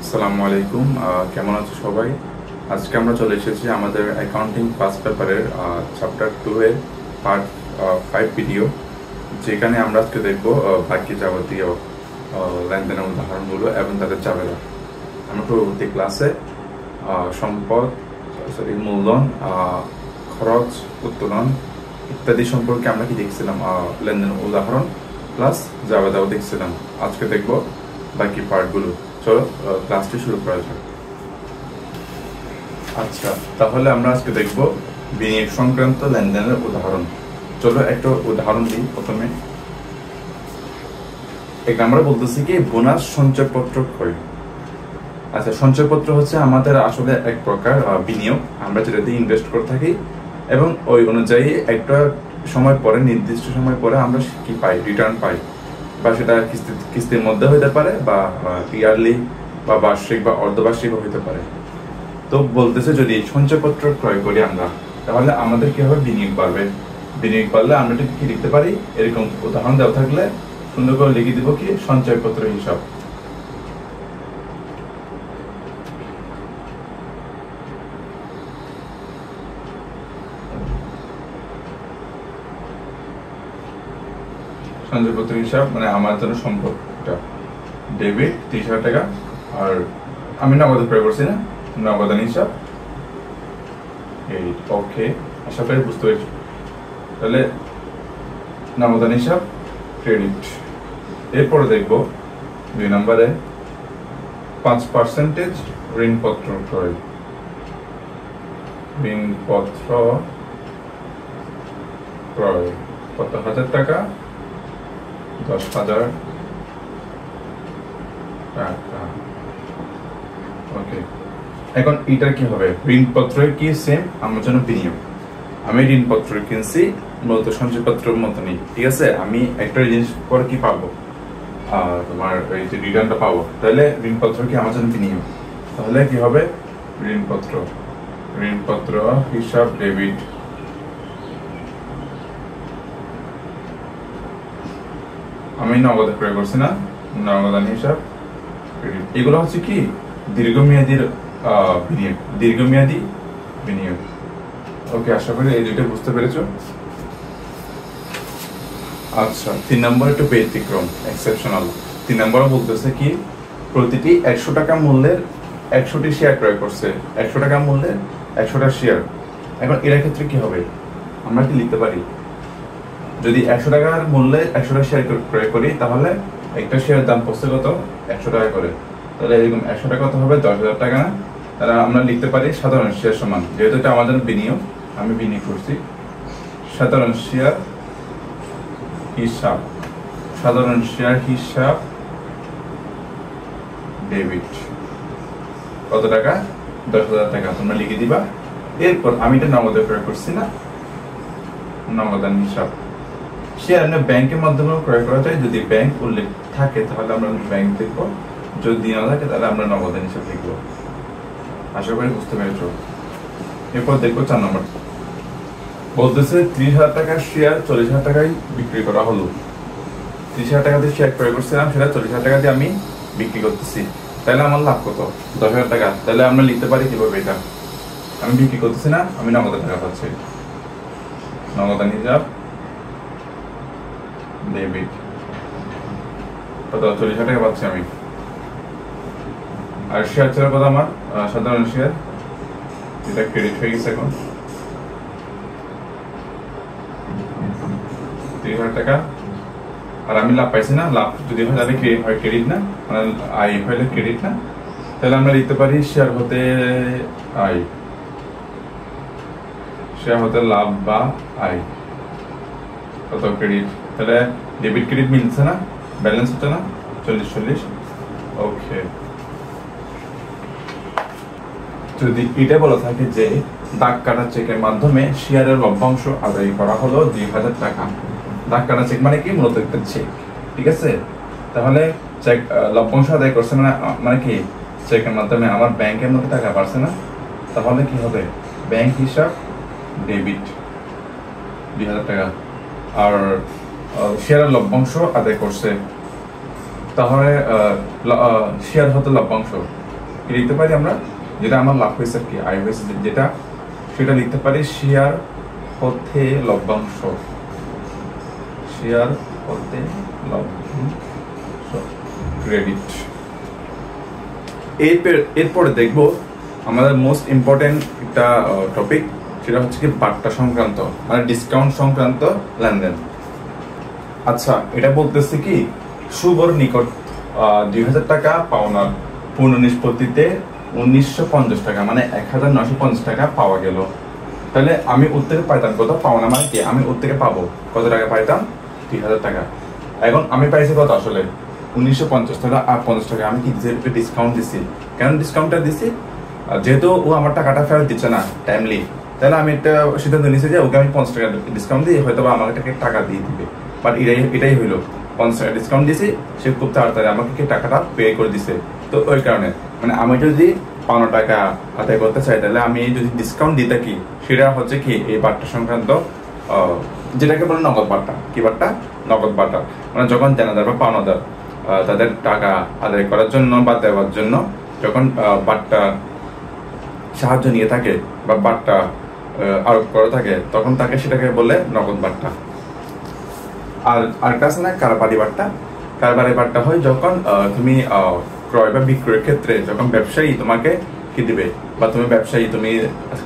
আসসালামু আলাইকুম। কেমন আছো সবাই? আজকে আমরা চলে এসেছি আমাদের অ্যাকাউন্টিং ফার্স্ট পেপারের চ্যাপ্টার 2 এর পার্ট 5 ভিডিও, যেখানে আমরা আজকে দেখব বাকি যাবতীয় লেনদেনের উদাহরণগুলো এবং তাদের চাবেদা। আমরা পূর্ববর্তী ক্লাসে সম্পদ, মূলধন, খরচ, উত্তোলন ইত্যাদি সম্পর্কে আমরা কি দেখছিলাম, লেনদেনের উদাহরণ প্লাস জাবেদাও দেখছিলাম। আজকে দেখব বাকি পার্টগুলো। চলো ক্লাসটি শুরু করা যাক। আচ্ছা, তাহলে আমরা আজকে দেখব বিনিয়োগ সংক্রান্ত লেনদেনের উদাহরণ। চলো একটা উদাহরণ দিই। প্রথমে আমরা বলতেছি কি বোনাস সঞ্চয়পত্র ক্রয়। আচ্ছা, সঞ্চয়পত্র হচ্ছে আমাদের আসলে এক প্রকার বিনিয়োগ, আমরা যেটাতে ইনভেস্ট করে থাকি এবং ওই অনুযায়ী একটা সময় পরে, নির্দিষ্ট সময় পরে আমরা কি পাই, রিটার্ন পাই, বা সেটা কিস্তির মধ্যে হইতে পারে বা ইয়ারলি বা বার্ষিক বা অর্ধবার্ষিক হইতে পারে। তো বলতেছে যদি সঞ্চয়পত্র ক্রয় করি আমরা, তাহলে আমাদের কি হবে, বিনিয়োগ বাড়বে। বিনিয়োগ বাড়লে আমরা কি লিখতে পারি, এরকম উদাহরণ দেওয়া থাকলে সুন্দর করে লিখে দিব কি সঞ্চয়পত্র হিসাব। সঞ্চয়পত্র হিসাব মানে আমার জন্য সম্পদটা ডেবিট 30,000 টাকা, আর আমি নগদ ক্রয় করছি না, নগদান হিসাব এই। ওকে, আশা করি বুঝতে পেরেছি। তাহলে নগদান হিসাব ক্রেডিট। এরপরে দেখব 2 নম্বরে 5% ঋণপত্র ক্রয়। ঋণপত্র ক্রয় কত হাজার টাকা? 10,000 টাকা। ওকে, এখন এটার কি হবে, ঋণপত্রের কি সেম আমার জন্য বিনিয়োগ। আমি ঋণপত্র কিনছি মূলত সঞ্চয়পত্রের মতনই, ঠিক আছে। আমি একটা জিনিস পরে কি পাবো, তোমার এই যে রিটার্নটা পাবো, তাহলে ঋণপত্র কি আমার জন্য বিনিয়োগ। তাহলে কি হবে, ঋণপত্র ঋণপত্র হিসাব ডেবিট। আমি নগদ ক্রয় করছি না, নগদান হিসাব ক্রেডিট। এগুলো হচ্ছে কি দীর্ঘমেয়াদীর বিনিয়োগ, দীর্ঘমেয়াদী বিনিয়োগ। ওকে, আশা করি এই দুইটা বুঝতে পেরেছো। আচ্ছা, 3 নম্বর একটু ব্যতিক্রম, এক্সেপশনাল। 3 নম্বরে বলতেছে কি প্রতিটি 100 টাকা মূল্যের 100টি শেয়ার ক্রয় করছে, 100 টাকা মূল্যের 100টা শেয়ার। এখন এর ক্ষেত্রে কি হবে, আমরা কি লিখতে পারি, যদি 100 টাকার মূল্যে 100টা শেয়ার ক্রয় করি, তাহলে একটা শেয়ার দাম পড়ছে কত, 100 টাকা করে। তাহলে এরকম 100 টাকা কত হবে, 10,000 টাকা না। তাহলে আমরা লিখতে পারি সাধারণ শেয়ার সমান, যেহেতু এটা আমাদের বিনিয়োগ, আমি বিনিয়োগ করছি, সাধারণ শেয়ার হিসাব, সাধারণ শেয়ার হিসাব ডেবিট। কত টাকা, 10,000 টাকা, তোমরা লিখে দিবা। এরপর আমি এটা নগদে ক্রয় করছি না, নগদান হিসাব। শেয়ার আমরা ব্যাংকের মাধ্যমে ক্রয় করা যায়, যদি ব্যাংক উল্লেখ থাকে তাহলে আমরা ব্যাংক দেখবো, যদি না থাকে তাহলে আমরা নগদান হিসাব লিখবো। আশা করি বুঝতে পেরেছো। এরপর দেখবো 4 নম্বর, বলতেছে 30,000 টাকার শেয়ার 40,000 টাকায় বিক্রি করা হলো। 30,000 টাকা দিয়ে শেয়ার ক্রয় করছিলাম, সেটা 40,000 টাকা দিয়ে আমি বিক্রি করতেছি। তাহলে আমার লাভ কত, 10,000 টাকা। তাহলে আমরা লিখতে পারি কিভাবে, এটা আমি বিক্রি করতেছি না, আমি নগদ টাকা পাচ্ছি, নগদান হিসাব ডেবিট। কত, 40,000 টাকা পাচ্ছি আমি। আর শেয়ার ছিল কত আমার, সাধারণ শেয়ার, এটা ক্রেডিট হয়ে গেছে। এখন 30,000 টাকা, আর আমি লাভ পাইছি না। লাভ যদি হয় তাহলে হয় ক্রেডিট না, মানে আয় হইলে ক্রেডিট না। তাহলে আমরা লিখতে পারি শেয়ার হতে আয়, শেয়ার হতে লাভ বা আয় কত, ক্রেডিট। তাহলে ডেবিট ক্রেডিট মিলছে না, ব্যালেন্স হচ্ছে না, 40-40। ওকে, যদি এটা বলা থাকে যে দাগ কাটা চেকের মাধ্যমে শেয়ারের লভ্যাংশ আদায় করা হলো 2,000 টাকা। দাগ কাটা চেক মানে কি, মূলত একটা চেক, ঠিক আছে। তাহলে চেক লভ্যাংশ আদায় করছে মানে মানে কি, চেকের মাধ্যমে আমার ব্যাংকের মধ্যে টাকা পারছে না। তাহলে কি হবে, ব্যাংক হিসাব ডেবিট 2,000 টাকা। আর শেয়ারের লভ্যাংশ আদায় করছে, তাহলে শেয়ার হতে লভ্যাংশ, কি লিখতে পারি আমরা, যেটা আমার লাভ হয়েছে আর কি, আয় হয়েছে যেটা, সেটা লিখতে পারি শেয়ার হতে লভ্যাংশ, শেয়ার হতে লভ্যাংশ, ক্রেডিট। এরপরে দেখবো আমাদের মোস্ট ইম্পর্টেন্ট একটা টপিক, সেটা হচ্ছে কি বাট্টা সংক্রান্ত, মানে ডিসকাউন্ট সংক্রান্ত লেনদেন। আচ্ছা, এটা বলতেছে কি শুভর নিকট 2000 টাকা পাওনার পূর্ণ নিষ্পত্তিতে 1950 টাকা, মানে 1950 টাকা পাওয়া গেল। তাহলে আমি ওর থেকে পাইতাম কত, পাওনা মানে কি, আমি ওর থেকে পাবো কত টাকা পাইতাম, 2000 টাকা। এখন আমি পাইছি কত আসলে 1950 টাকা, আর 50 টাকা আমি কি ডিসকাউন্ট দিছি। কেন ডিসকাউন্টটা দিছি, যেহেতু ও আমার টাকাটা ফেরত দিচ্ছে না টাইমলি, তাহলে আমি একটা সিদ্ধান্ত নিয়েছি যে ওকে আমি 50 টাকা ডিসকাউন্ট দিই, হয়তো বা আমাকে টাকা দিয়ে দিবে। বাট এটাই হইলো, 50 টাকা ডিসকাউন্ট দিয়েছি, সে খুব তাড়াতাড়ি আমাকে টাকাটা পে করে দিছে। তো ওই কারণে মানে আমি যদি 5 টাকা আদায় করতে চাই, তাহলে আমি যদি ডিসকাউন্ট দিতে কি, সেটা হচ্ছে কি এই বাট্টা সংক্রান্ত, যেটাকে বলে নগদ বাট্টা। কি বাট্টা, নগদ বাট্টা। মানে যখন দেনাদার বা পাওনাদার তাদের টাকা আদায় করার জন্য বা দেওয়ার জন্য যখন বাট্টা সাহায্য নিয়ে থাকে বা বাট্টা আরোপ করা থাকে, তখন তাকে সেটাকে বলে নগদ বাট্টা। আর আরেকটা আছে না কারবারি বাট্টা। কারবারি বাট্টা হয় যখন তুমি ক্রয় বা বিক্রয়ের ক্ষেত্রে যখন ব্যবসায়ী তোমাকে কি দিবে, বা তুমি ব্যবসায়ী তুমি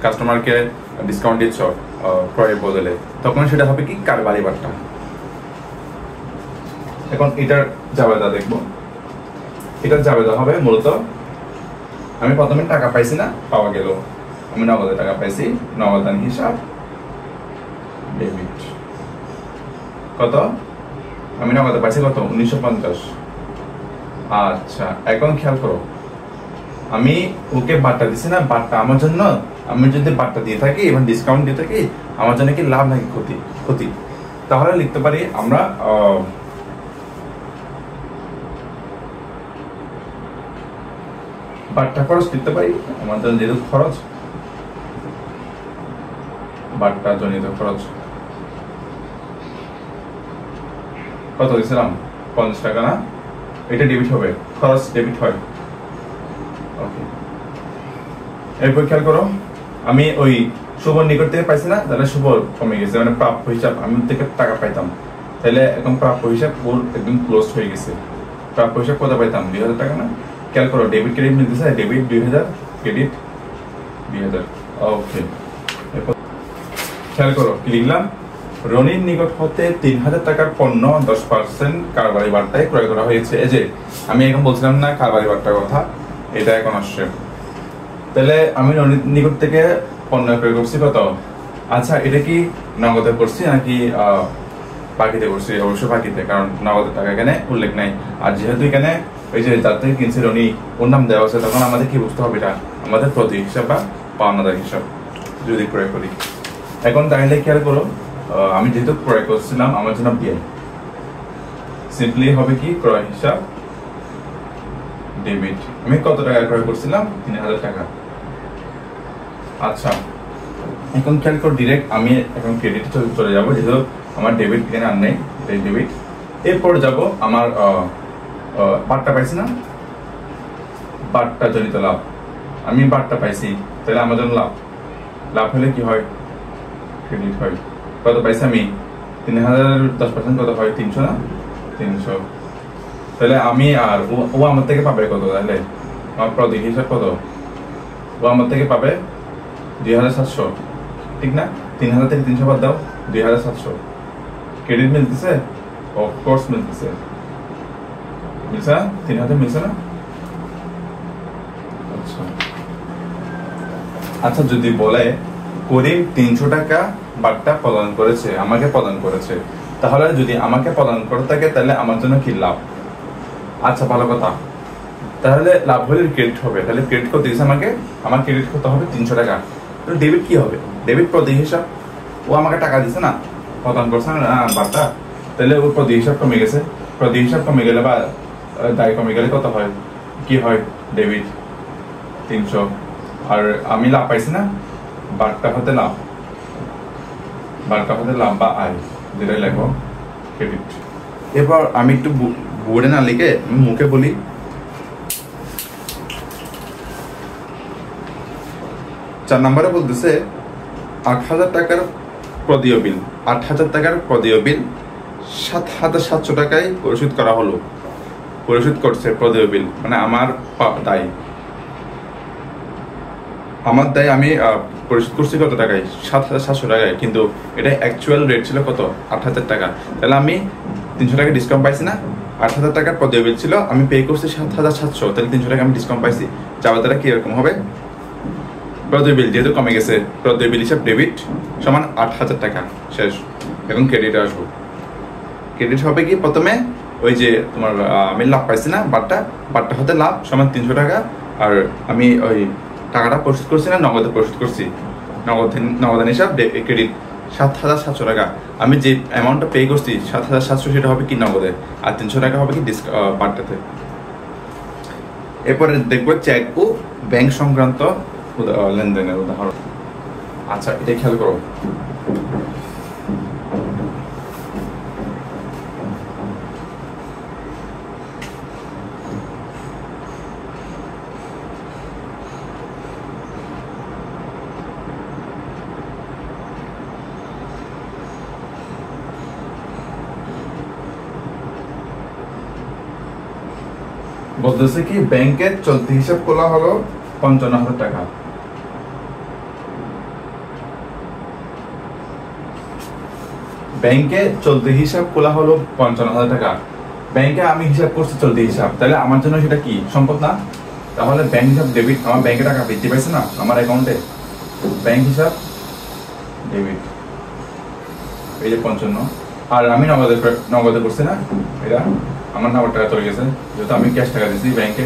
কাস্টমারকে ডিসকাউন্ট দিচ্ছ ক্রয়ের বদলে, তখন সেটা হবে কি কারবারি বাট্টা। এখন এটার জাবেদা দেখবো। এটার জাবেদা হবে মূলত, আমি প্রথমে টাকা পাইছি না, পাওয়া গেল, আমি নগদে টাকা পাইছি, নগদান হিসাব ডেবিট। কত, আমি নগদে পাইছি কত, 1950। আচ্ছা, এখন খেয়াল করো, আমি ওকে বাট্টা দিছি না, বাট্টা আমার জন্য, আমি যদি বাট্টা দিয়ে থাকি এবং ডিসকাউন্ট দিয়ে থাকি, আমার জন্য কি লাভ নাকি ক্ষতি? ক্ষতি। তাহলে লিখতে পারি আমরা বাট্টা খরচ লিখতে পারি, আমার জন্য যেহেতু খরচ, বাট্টা জনিত খরচ কত দিয়েছিলাম, 50 টাকা না, এটা ডেবিট হবে, খরচ ডেবিট হয়। ওকে, এরপর খেয়াল করো, আমি ওই শুভর নিকট থেকে পাইছি না, তাহলে শুভ কমে গেছে, মানে প্রাপ্য হিসাব, আমি থেকে টাকা পাইতাম, তাহলে এখন প্রাপ্য হিসাব ওর একদম ক্লোজ হয়ে গেছে। প্রাপ্য হিসাব কত পাইতাম, 2000 টাকা না। খেয়াল করো, ডেবিট ক্রেডিট মিলতেছে, ডেবিট 2000, ক্রেডিট 2000। ওকে, এরপর খেয়াল করো কি লিখলাম, রনির নিকট হতে 3000 টাকার পণ্য 10% কারবারি বাট্টায় ক্রয় করা হয়েছে। এই যে আমি এখন বলছিলাম না কারবারি বাট্টার কথা, এটা এখন আসছে। তাহলে আমি রনির নিকট থেকে পণ্য ক্রয় করছি কত, আচ্ছা এটা কি নগদে করছি নাকি বাকিতে করছি? অবশ্যই বাকিতে, কারণ নগদের টাকা এখানে উল্লেখ নাই। আর যেহেতু এখানে ওই যে যার থেকে কিনছি রনি, ওর নাম দেওয়া আছে, তখন আমাদের কি বুঝতে হবে, এটা আমাদের প্রতি হিসাব বা পাওনাদার হিসাব যদি ক্রয় করি। এখন তাহলে খেয়াল করো, আমি যেহেতু ক্রয় করছিলাম, আমার জন্য বিএল সিম্পলি হবে কি ক্রয় হিসাব ডেবিট। আমি কত টাকা ক্রয় করছিলাম, 3000 টাকা। আচ্ছা, এখন খেয়াল করো, ডিরেক্ট আমি এখন ক্রেডিট চলে যাবো, যেহেতু আমার ডেবিট এখানে আর নেই, ডেবিট। এরপর যাব আমার বাট্টা পাইছি না, বাট্টা জনিত লাভ, আমি বাট্টা পাইছি, তাহলে আমার জন্য লাভ, লাভ হলে কি হয়, ক্রেডিট হয়। কত পাইছি আমি, 3000, 10% কত হয়, 300 না, 300। তাহলে আমি আর ও আমার থেকে পাবে কত, তাহলে আমার প্রতি হিসাব কত, ও আমার থেকে পাবে 2700, ঠিক না? 3000 থেকে 300 বাদ দাও, 2700। ক্রেডিট মিলতেছে, অফকোর্স মিলতেছে, মিলছে না, 3000 মিলছে না। আচ্ছা আচ্ছা, যদি বলে করিম 300 টাকা বাট্টা প্রদান করেছে, আমাকে প্রদান করেছে, তাহলে যদি আমাকে প্রদান করে থাকে, তাহলে আমার জন্য কি লাভ? আচ্ছা, ভালো কথা, তাহলে লাভ হলে ক্রেডিট হবে, তাহলে ক্রেডিট কত দিয়েছে আমাকে, আমার ক্রেডিট কত হবে, 300 টাকা। তো ডেবিট কি হবে, ডেবিট প্রতি হিসাব, ও আমাকে টাকা দিছে না, প্রদান করছে না বাট্টা, তাহলে ও প্রতি হিসাব কমে গেছে, প্রতি হিসাব কমে গেলে বা দায় কমে গেলে কত হয়, কি হয়, ডেবিট 300। আর আমি লাভ পাইছি না, বাট্টা হতে লাভ, বাট্টা হতে লাভ বা আয়, যেটাই লেখো ক্রেডিট। এরপর আমি একটু বোর্ডে না লিখে মুখে বলি, 4 নম্বরে বলতেছে 8,000 টাকার প্রদেয় বিল, 8,000 টাকার প্রদেয় বিল 7,700 টাকায় পরিশোধ করা হলো। পরিশোধ করছে প্রদেয় বিল, মানে আমার দায়, আমার দায় আমি পরিশোধ করছি কত টাকায়? 7,700 টাকায়, কিন্তু এটা অ্যাকচুয়াল রেট ছিল কত? 8,000 টাকা। তাহলে আমি 300 টাকা ডিসকাউন্ট পাইছি না? 8,000 টাকার প্রদেয় বিল ছিল, আমি পে করছি 7,700, তাহলে 300 টাকা আমি ডিসকাউন্ট পাইছি। যাওয়ার দ্বারা কি এরকম হবে? প্রদেয় বিল যেহেতু কমে গেছে, প্রদেয় বিল হিসাব ডেবিট সমান 8,000 টাকা শেষ। এখন ক্রেডিটে আসবো। ক্রেডিট হবে কি? প্রথমে ওই যে তোমার আমি লাভ পাইছি না, বারটা হতে লাভ সমান 300 টাকা, আর আমি ওই টাকাটা পরিশোধ করছি না, নগদে পরিশোধ করছি, নগদান হিসাব ক্রেডিট 7,700 টাকা। আমি যে অ্যামাউন্টটা পে করছি 7,700, সেটা হবে কি নগদে, আর 300 টাকা হবে কি বারটাতে। এরপরে দেখবো চেক ও ব্যাংক সংক্রান্ত লেনদেনের উদাহরণ। আচ্ছা, এটা খেয়াল করো। বলতেছে কি ব্যাংকের চলতি হিসাব খোলা হলো 55,000 টাকা। ব্যাংকে চলতি হিসাব খোলা হলো 55,000 টাকা। ব্যাংকে আমি হিসাব করছি চলতি হিসাব, তাহলে আমার জন্য সেটা কি সম্পদ না? তাহলে ব্যাংক হিসাব ডেবিট, আমার ব্যাংকে টাকা বৃদ্ধি পাইছে না আমার অ্যাকাউন্টে, ব্যাংক হিসাব ডেবিট, এই যে 55। আর আমি নগদে করছি না, এটা আমার নাম্বার টাকা চলে গেছে, যেহেতু আমি ক্যাশ টাকা দিয়েছি ব্যাংকে।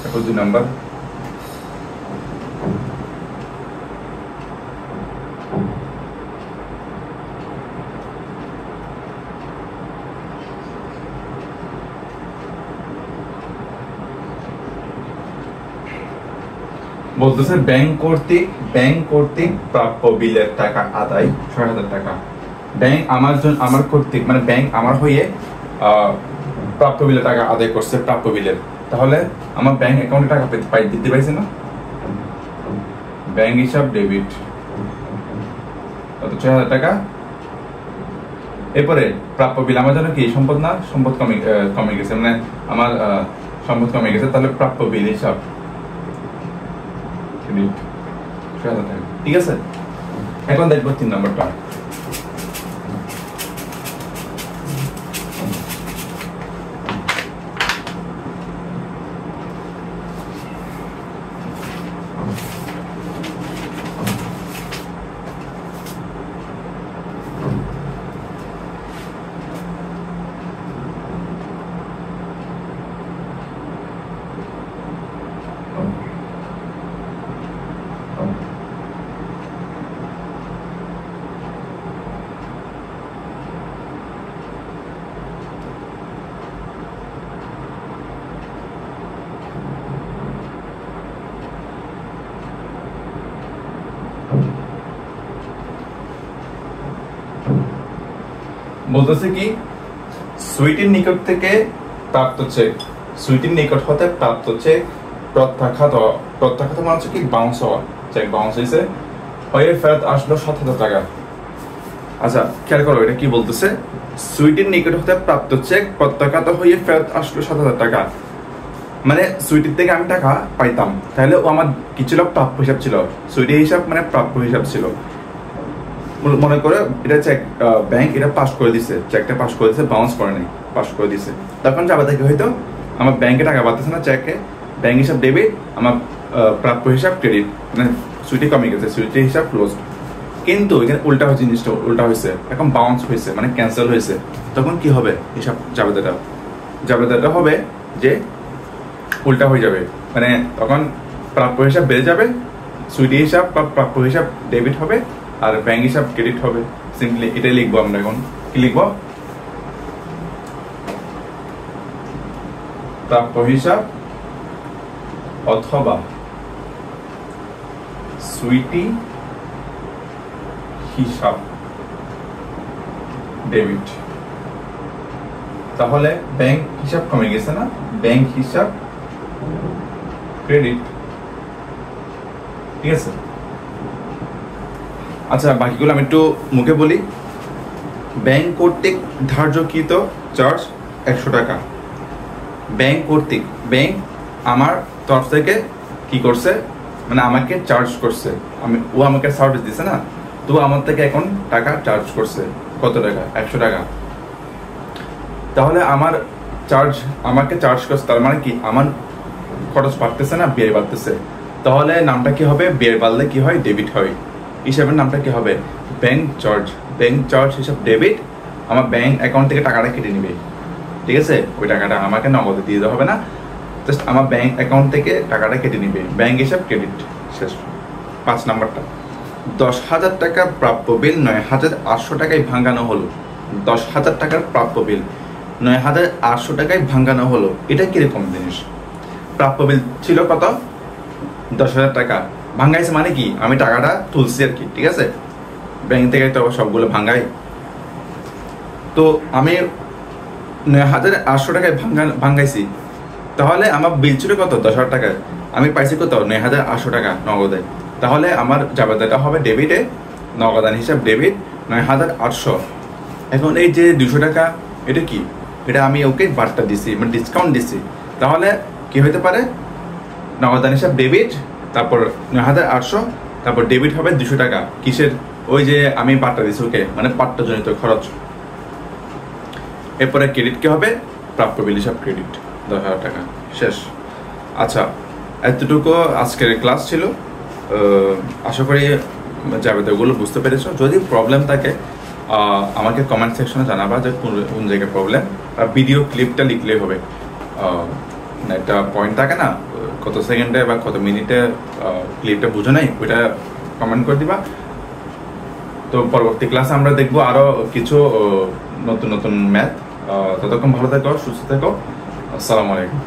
এখন 2 নাম্বার, বলতেছে ব্যাংক কর্তৃক প্রাপ্য বিলের টাকা আদায় 6,000 টাকা। ব্যাংক আমার কর্তৃক, মানে ব্যাংক আমার হয়ে প্রাপ্য বিলের টাকা আদায় করছে, প্রাপ্য বিলের। তাহলে আমার ব্যাংক অ্যাকাউন্টে টাকা দিতে পাইছে না, ব্যাংক হিসাব ডেবিট, কত? 6,000 টাকা। এরপরে প্রাপ্য বিল আমার জন্য কি সম্পদ না? সম্পদ কমে গেছে, মানে আমার সম্পদ কমে গেছে, তাহলে প্রাপ্য বিল হিসাব ক্রেডিট 6,000 টাকা। ঠিক আছে, এখন দেখবো 3 নম্বরটা। বলতেছে কি সুইটির নিকট থেকে প্রাপ্ত চেক, সুইটির নিকট হতে প্রাপ্ত চেক প্রত্যাখ্যাত মানে হচ্ছে কি বাউন্স হওয়া, চেক বাউন্স হয়েছে, হয়ে ফেরত আসলো 7,000 টাকা। আচ্ছা খেয়াল করো এটা কি বলতেছে, সুইটির নিকট হতে প্রাপ্ত চেক প্রত্যাখ্যাত হয়ে ফেরত আসলো 7,000 টাকা। মানে সুইটির থেকে আমি টাকা পাইতাম, তাহলে ও আমার কি ছিল? প্রাপ্য হিসাব ছিল। সুইটির হিসাব মানে প্রাপ্য হিসাব ছিল। মনে করে এটা চেক, ব্যাংক এটা পাস করে দিছে, চেকটা পাস করে দিছে, বাউন্স করে নাই, পাস করে দিছে। তখন যাবে দেখে হয়তো আমার ব্যাংকে টাকা পাচ্ছে না, চেকে ব্যাংক হিসাব ডেবিট, আমার প্রাপ্য হিসাব ক্রেডিট, মানে সুইটি কমে গেছে, সুইটির হিসাব ক্লোজ। কিন্তু এখানে উল্টা হয়েছে, জিনিসটা উল্টা হয়েছে, এখন বাউন্স হয়েছে, মানে ক্যান্সেল হয়েছে। তখন কি হবে? হিসাব জাবেদাটা হবে যে উল্টা হয়ে যাবে, মানে তখন প্রাপ্য হিসাব বেড়ে যাবে, সুইটি হিসাব বা প্রাপ্য হিসাব ডেবিট হবে, আর ব্যাংক হিসাব ক্রেডিট হবে। সিম্পলি এটাই লিখবো আমরা। এখন কি লিখবো? প্রাপ্য হিসাব অথবা সুইটি হিসাব ডেবিট। তাহলে ব্যাংক হিসাব কমে গেছে না, ব্যাংক হিসাব ক্রেডিট। ঠিক আছে। আচ্ছা, বাকিগুলো আমি একটু মুখে বলি। ব্যাংক কর্তৃক ধার্যকৃত চার্জ 100 টাকা। ব্যাংক কর্তৃক, ব্যাংক আমার তরফ থেকে কি করছে, মানে আমাকে চার্জ করছে, ও আমাকে সার্ভিস দিছে না, তো আমার থেকে এখন টাকা চার্জ করছে। কত টাকা? 100 টাকা। তাহলে আমাকে চার্জ করছে, তার মানে কি আমার খরচ বাড়তেছে না ব্যয় বাড়তেছে। তাহলে নামটা কি হবে? ব্যয় বাড়লে কি হয়? ডেবিট হয়। হিসাবের নামটা কি হবে? Bank charge. ব্যাংক চার্জ হিসাব ডেবিট, আমার ব্যাংক অ্যাকাউন্ট থেকে টাকাটা কেটে নিবে। ঠিক আছে, ওই টাকাটা আমাকে নগদে দিয়ে দেওয়া হবে না, জাস্ট আমার ব্যাংক অ্যাকাউন্ট থেকে টাকাটা কেটে নিবে। ব্যাংক হিসাব ক্রেডিট। শেষ। 5 নাম্বারটা, 10,000 টাকা প্রাপ্য বিল 9,800 টাকায় ভাঙানো হলো। 10,000 টাকার প্রাপ্য বিল 9,800 টাকায় ভাঙানো হলো। এটা কিরকম জিনিস? প্রাপ্য বিল ছিল কত? 10,000 টাকা। ভাঙাইছে মানে কি? আমি টাকাটা তুলছি আর কি। ঠিক আছে, ব্যাংক থেকে তো সবগুলো ভাঙাই। তো আমি 9,800 টাকায় ভাঙাইছি, তাহলে আমার বিল ছিল কত? 10,000 টাকা। আমি পাইছি কত? 9,800 টাকা নগদে। তাহলে আমার জাবেদাটা হবে ডেবিটে, নগদান হিসাব ডেবিট 9,800। এখন এই যে 200 টাকা, এটা কি? এটা আমি ওকে বার্তা দিছি, মানে ডিসকাউন্ট দিছি। তাহলে কি হতে পারে? নগদান হিসাব ডেবিট, তারপর 9,800, তারপর ডেবিট হবে 200 টাকা। কিসের? ওই যে আমি বার্তা দিছি ওকে, মানে পাট্টজনিত খরচ। এরপরে ক্রেডিট কি হবে? প্রাপ্য বিল হিসাব ক্রেডিট 10,000 টাকা। শেষ। আচ্ছা, এতটুকু আজকের ক্লাস ছিল। আশা করি জাবেদাগুলো বুঝতে পেরেছো। যদি প্রবলেম থাকে আমাকে কমেন্ট সেকশনে জানাবা যে কোন জায়গায় প্রবলেম। ভিডিও ক্লিপটা লিখলেই হবে। একটা পয়েন্ট থাকে না, কত সেকেন্ডে বা কত মিনিটে ক্লিপটা বুঝো নাই, ওইটা কমেন্ট করে দিবা। তো পরবর্তী ক্লাসে আমরা দেখবো আরো কিছু নতুন নতুন ম্যাথ। ততক্ষণ ভালো থেকো, সুস্থ থেকো। আসসালামু আলাইকুম।